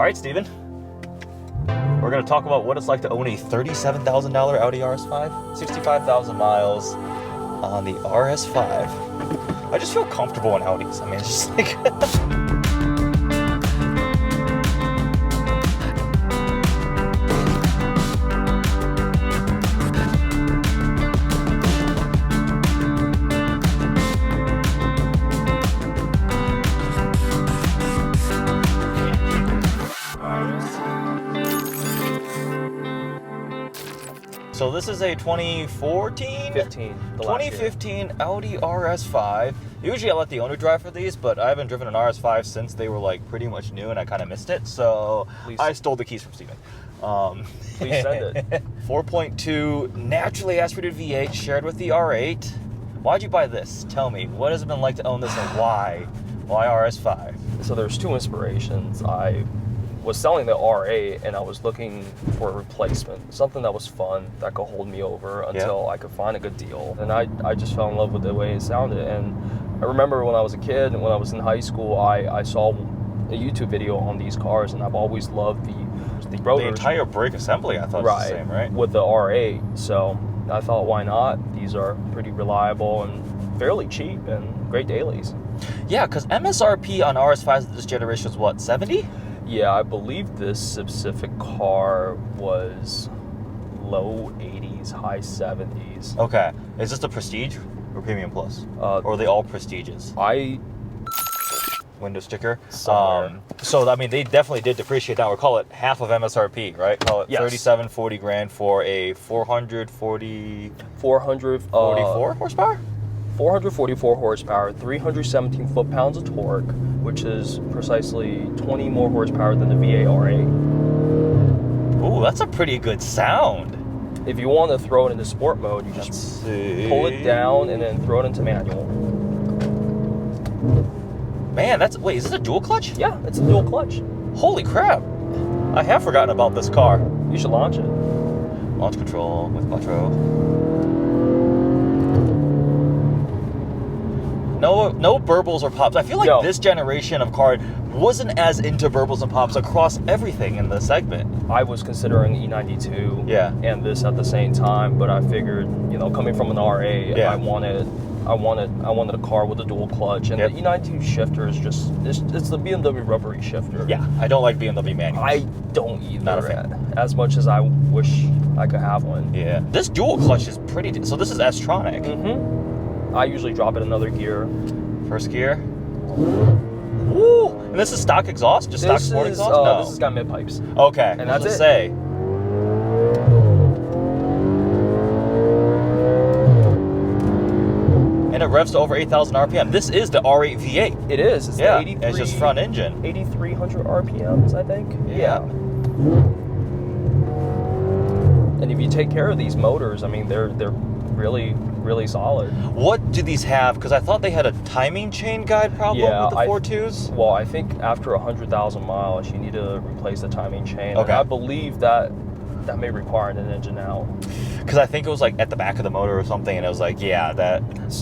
All right, Steven. We're going to talk about what it's like to own a $37,000 Audi RS5, 65,000 miles on the RS5. I just feel comfortable in Audis. I mean, it's just like... So this is a 2015 Audi RS5. Usually I let the owner drive for these, but I haven't driven an RS5 since they were like pretty much new and I kind of missed it. So I stole the keys from Steven. Please send it. 4.2 naturally aspirated V8 shared with the R8. Why'd you buy this? Tell me. What has it been like to own this and why? Why RS5? So there's two inspirations. I was selling the R8 and I was looking for a replacement, something that was fun, that could hold me over until I could find a good deal. And I just fell in love with the way it sounded. And I remember when I was a kid and when I was in high school, I saw a YouTube video on these cars, and I've always loved the rotors. The entire brake assembly I thought was the same, right? With the R8. So I thought, why not? These are pretty reliable and fairly cheap and great dailies. Yeah, because MSRP on RS5s this generation is what, 70? Yeah, I believe this specific car was low 80s, high 70s. Okay. Is this the Prestige or Premium Plus? Or are they all Prestiges? Window sticker. So, I mean, they definitely did depreciate down. We'll call it half of MSRP, right? Call it 37, 40 grand for a 444 horsepower? 444 horsepower, 317 foot-pounds of torque, which is precisely 20 more horsepower than the V8 R8. Ooh, that's a pretty good sound. If you want to throw it into sport mode, you just pull it down and then throw it into manual. Man, wait, is this a dual clutch? Yeah, it's a dual clutch. Holy crap. I have forgotten about this car. You should launch it. Launch control with Quattro. No burbles or pops. I feel like this generation of car wasn't as into burbles and pops across everything in the segment. I was considering E92 and this at the same time, but I figured, you know, coming from an R8, I wanted a car with a dual clutch, and the E92 shifter is just it's the BMW rubbery shifter. Yeah, I don't like BMW manuals. I don't either. Not a fan. As much as I wish I could have one. Yeah. This dual clutch is pretty. So this is S-tronic. Mm-hmm. I usually drop it another gear. First gear. Woo! And this is stock exhaust? Just stock sport exhaust? No. This has got mid pipes. Okay. And that's it. Say. And it revs to over 8,000 RPM. This is the R8 V8. It is. It's the 83. It's just front engine. 8,300 RPMs, I think. Yeah. And if you take care of these motors, I mean, they're really solid. What do these have? Because I thought they had a timing chain guide problem with the 4.2s. Well, I think after 100,000 miles, you need to replace the timing chain. Okay. And I believe that may require an engine out. Because I think it was like at the back of the motor or something, and it was like, that's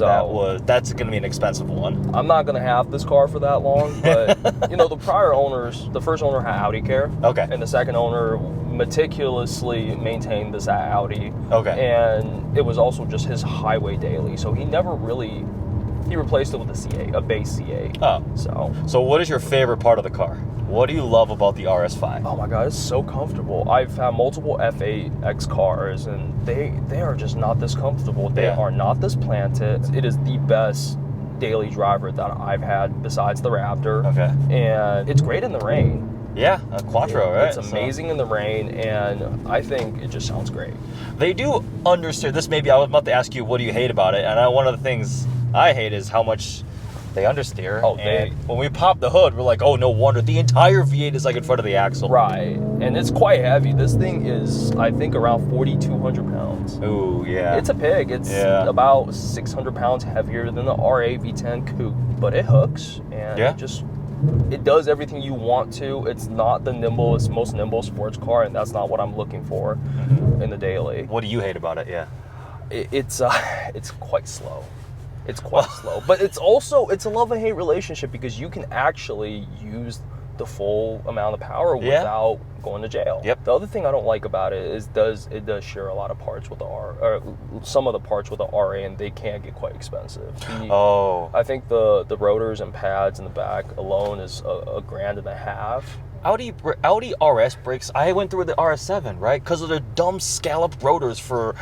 going to be an expensive one. I'm not going to have this car for that long, but you know, the prior owners, the first owner had Audi Care. Okay. And the second owner meticulously maintained this at Audi. Okay. And it was also just his highway daily, so he never really, he replaced it with a C8, a base C8. Oh. So what is your favorite part of the car? What do you love about the RS5? Oh my God, it's so comfortable. I've had multiple F8X cars, and they are just not this comfortable. They are not this planted. It is the best daily driver that I've had besides the Raptor. Okay. And it's great in the rain. Yeah, a Quattro, right? It's amazing in the rain, and I think it just sounds great. They do understand this. Maybe I was about to ask you, what do you hate about it? And one of the things I hate is how much they understeer. When we pop the hood, we're like, oh, no wonder. The entire V8 is like in front of the axle. Right, and it's quite heavy. This thing is, I think, around 4,200 pounds. Ooh, yeah. It's a pig. It's about 600 pounds heavier than the R8 V10 coupe, but it hooks, and it does everything you want to. It's not the most nimble sports car, and that's not what I'm looking for in the daily. What do you hate about it? It's quite slow. It's quite slow, but it's a love and hate relationship, because you can actually use the full amount of power without going to jail. Yep. The other thing I don't like about it is it does share a lot of parts with the some of the parts with the R8, and they can get quite expensive. I think the rotors and pads in the back alone is $1.5 grand. Audi RS brakes, I went through the RS7, right? Because of their dumb scalloped rotors for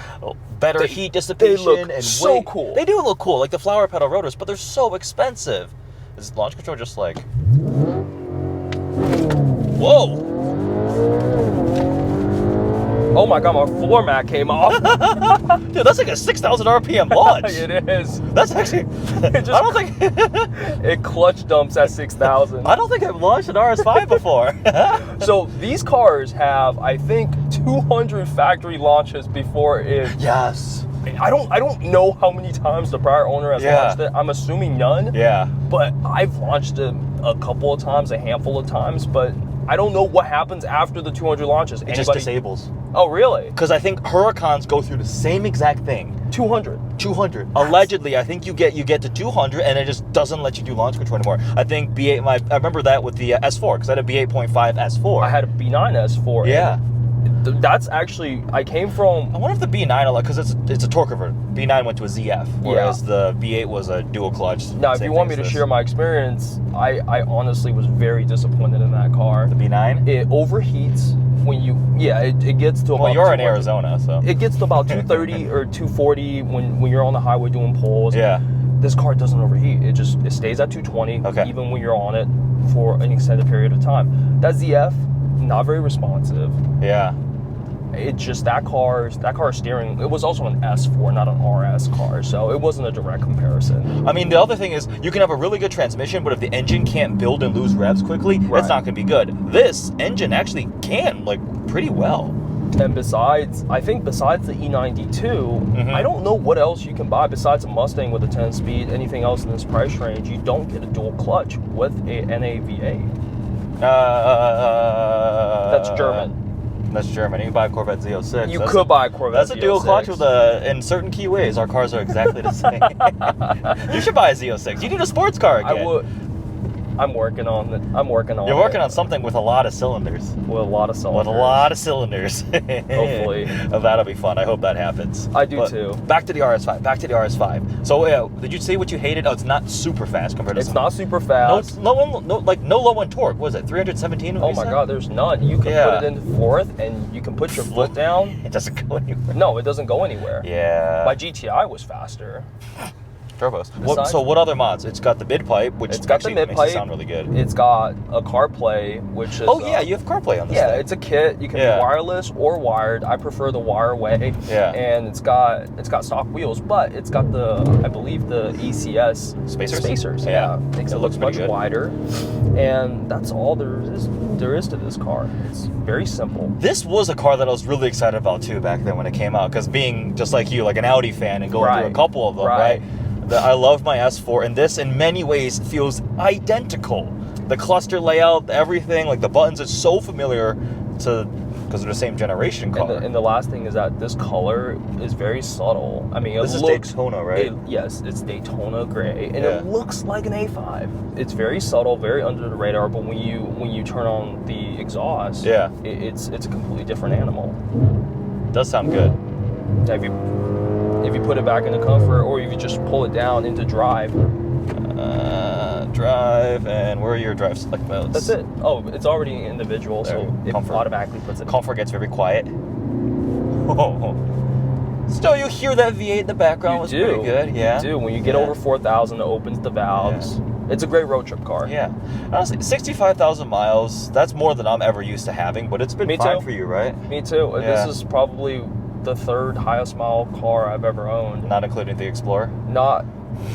better heat dissipation. They look and so weight. cool. They do look cool, like the flower petal rotors, but they're so expensive. Is launch control just like... Whoa! Oh my god, my floor mat came off. Dude, that's like a 6,000 RPM launch. It is. That's actually... I don't think... It clutch dumps at 6,000. I don't think I've launched an RS5 before. So these cars have, I think, 200 factory launches before it... Yes. I don't know how many times the prior owner has launched it. I'm assuming none. Yeah. But I've launched it a couple of times, a handful of times, but I don't know what happens after the 200 launches. It just disables. Oh, really? Because I think Huracans go through the same exact thing. 200. Allegedly, I think you get to 200, and it just doesn't let you do launch control anymore. I think B8. I remember that with the S4, because I had a B8.5 S4. I had a B9 S4. Yeah. That's actually, I came from... I wonder if the B9, because it's a torque converter. B9 went to a ZF, whereas the B8 was a dual clutch. Now, if you want me to share my experience, I honestly was very disappointed in that car. The B9? It overheats when you... Yeah, it gets to about... Well, you're in Arizona, so... It gets to about 230 or 240 when you're on the highway doing pulls. Yeah. This car doesn't overheat. It stays at 220, even when you're on it for an extended period of time. That ZF, not very responsive. Yeah. It just, that car's steering, it was also an S4, not an RS car, so it wasn't a direct comparison. I mean, the other thing is, you can have a really good transmission, but if the engine can't build and lose revs quickly, it's not going to be good. This engine actually can, like, pretty well. And besides, I think besides the E92, I don't know what else you can buy besides a Mustang with a 10-speed, anything else in this price range. You don't get a dual clutch with a NAVA. That's German. That's German. You can buy a Corvette Z06. You could buy a Corvette Z06. That's a dual clutch with in certain key ways, our cars are exactly the same. You should buy a Z06. You need a sports car again. I would. I'm working on it. You're working on something with a lot of cylinders. With a lot of cylinders. With a lot of cylinders. Hopefully. That'll be fun. I hope that happens. I do too. Back to the RS5. So, did you say what you hated? Oh, it's not super fast compared to It's not super fast. No low end torque. What was it? 317? Oh my God, there's none. You can put it in fourth, and you can put your foot down. It doesn't go anywhere. No, it doesn't go anywhere. Yeah. My GTI was faster. Turbos. So what other mods? It's got the mid pipe, which makes it sound really good. It's got a CarPlay, which is... Oh yeah, you have CarPlay on this thing. It's a kit. You can be wireless or wired. I prefer the wire way. Yeah. And it's got stock wheels, but it's got I believe the ECS spacers. Yeah. Makes it look much wider. And that's all there is to this car. It's very simple. This was a car that I was really excited about too back then when it came out, because being just like you, like an Audi fan and going through a couple of them, right? I love my S4, and this in many ways feels identical. The cluster layout, everything, like the buttons, it's so familiar because they're the same generation car. And the last thing is that this color is very subtle. I mean, this is Daytona, right? Yes, it's Daytona gray, and it looks like an A5. It's very subtle, very under the radar, but when you turn on the exhaust, it's a completely different animal. It does sound good. If you put it back into comfort, or if you just pull it down into drive. Drive, and where are your drive select modes? That's it. Oh, it's already individual, so it automatically puts it. Comfort gets very quiet. Still, you hear that V8 in the background. Was pretty good. Yeah, you do. When you get over 4,000, it opens the valves. It's a great road trip car. Yeah. Honestly, 65,000 miles, that's more than I'm ever used to having, but it's been fine for you, right? Me too. Yeah. This is probably the third highest mile car I've ever owned. Not including the Explorer?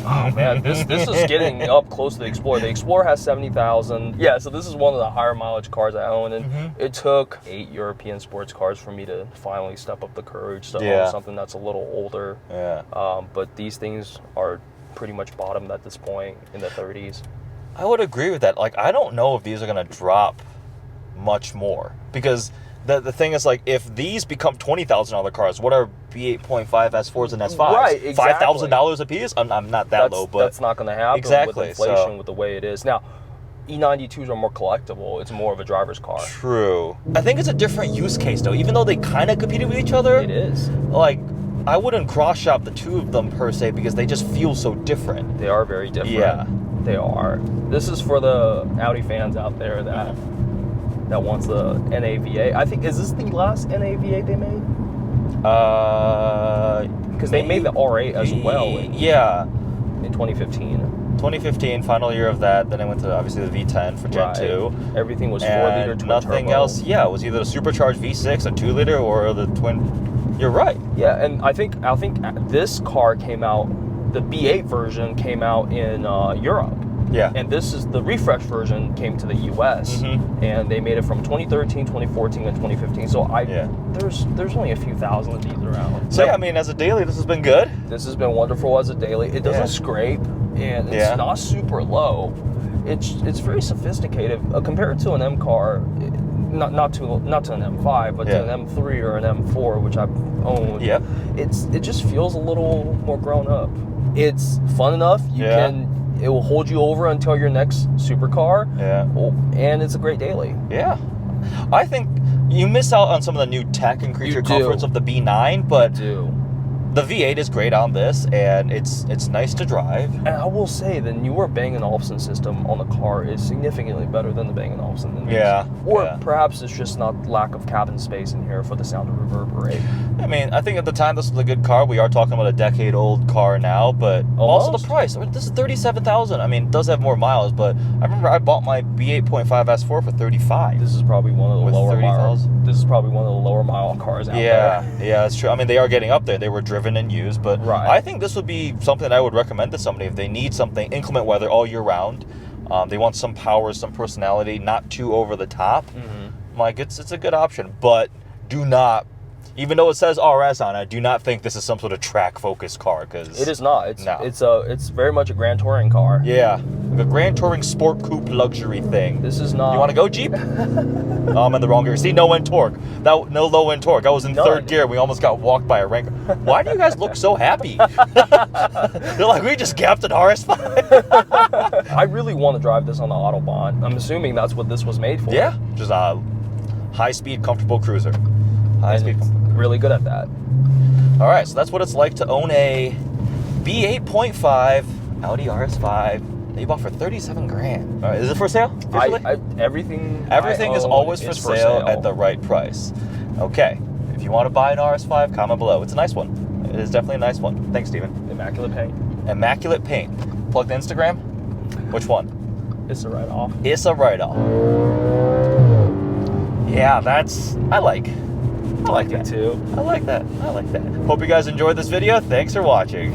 Oh man, this is getting up close to the Explorer. The Explorer has 70,000. Yeah, so this is one of the higher mileage cars I own, and it took 8 European sports cars for me to finally step up the courage to own something that's a little older. Yeah. But these things are pretty much bottomed at this point in the 30s. I would agree with that. Like, I don't know if these are going to drop much more, because the thing is, like, if these become $20,000 cars, what are B8.5 S4s and S5s? Right, exactly. $5,000 a piece? I'm not that low, but that's not going to happen with inflation with the way it is now. E92s are more collectible. It's more of a driver's car. True. I think it's a different use case though. Even though they kind of competed with each other. It is. Like, I wouldn't cross shop the two of them per se because they just feel so different. They are very different. Yeah. They are. This is for the Audi fans out there that wants the NAVA. I think, is this the last NAVA they made? Because they made the R8 as well. In 2015. 2015, final year of that. Then I went to obviously the V10 for Gen 2. Everything was 4-liter twin nothing turbo. else. Yeah, it was either the supercharged V6, a 2-liter, or the twin. You're right. Yeah, and I think this car came out. The B8 version came out in Europe. Yeah. And this is the refresh version came to the US, and they made it from 2013, 2014, and 2015. So there's only a few thousand of these around. So yeah, I mean, as a daily, this has been good. This has been wonderful as a daily. It doesn't scrape, and it's not super low. It's very sophisticated compared to an M car. Not to an M5, but to an M3 or an M4, which I've owned. Yep. It just feels a little more grown up. It's fun enough. It will hold you over until your next supercar. Yeah. And it's a great daily. Yeah. I think you miss out on some of the new tech and creature comforts of the B9, but the V8 is great on this, and it's nice to drive. And I will say the newer Bang & Olufsen system on the car is significantly better than the Bang & Olufsen. Or perhaps it's just not lack of cabin space in here for the sound to reverberate. I mean, I think at the time this was a good car. We are talking about a decade-old car now, but also the price. This is $37,000. I mean, it does have more miles, but I remember I bought my B8.5 S4 for $35,000. This is probably one of the lower mile. This is probably one of the lower mile cars out there. Yeah, that's true. I mean, they are getting up there. They were driven and used, but I think this would be something that I would recommend to somebody if they need something inclement weather all year round. They want some power, some personality, not too over the top. Like, it's a good option, but do not. Even though it says RS on it, do not think this is some sort of track-focused car, because it is not. It's very much a Grand Touring car. Yeah, like a Grand Touring sport coupe luxury thing. This is not. You want to go Jeep? I'm in the wrong gear. See, no end torque. No low end torque. I was in third gear. We almost got walked by a rank. Why do you guys look so happy? They're like, we just gapped an RS5. I really want to drive this on the Autobahn. I'm assuming that's what this was made for. Yeah, just a high-speed, comfortable cruiser. High-speed. Really good at that. All right, so that's what it's like to own a B8.5 Audi RS5 that you bought for $37,000. All right, is it for sale? Everything is always for sale at the right price. Okay, if you want to buy an RS5, comment below. It's a nice one. It is definitely a nice one. Thanks, Steven. Immaculate paint. Immaculate paint. Plug the Instagram? Which one? It's a write-off. It's a write-off. Yeah, I like that too. I like that. Hope you guys enjoyed this video. Thanks for watching.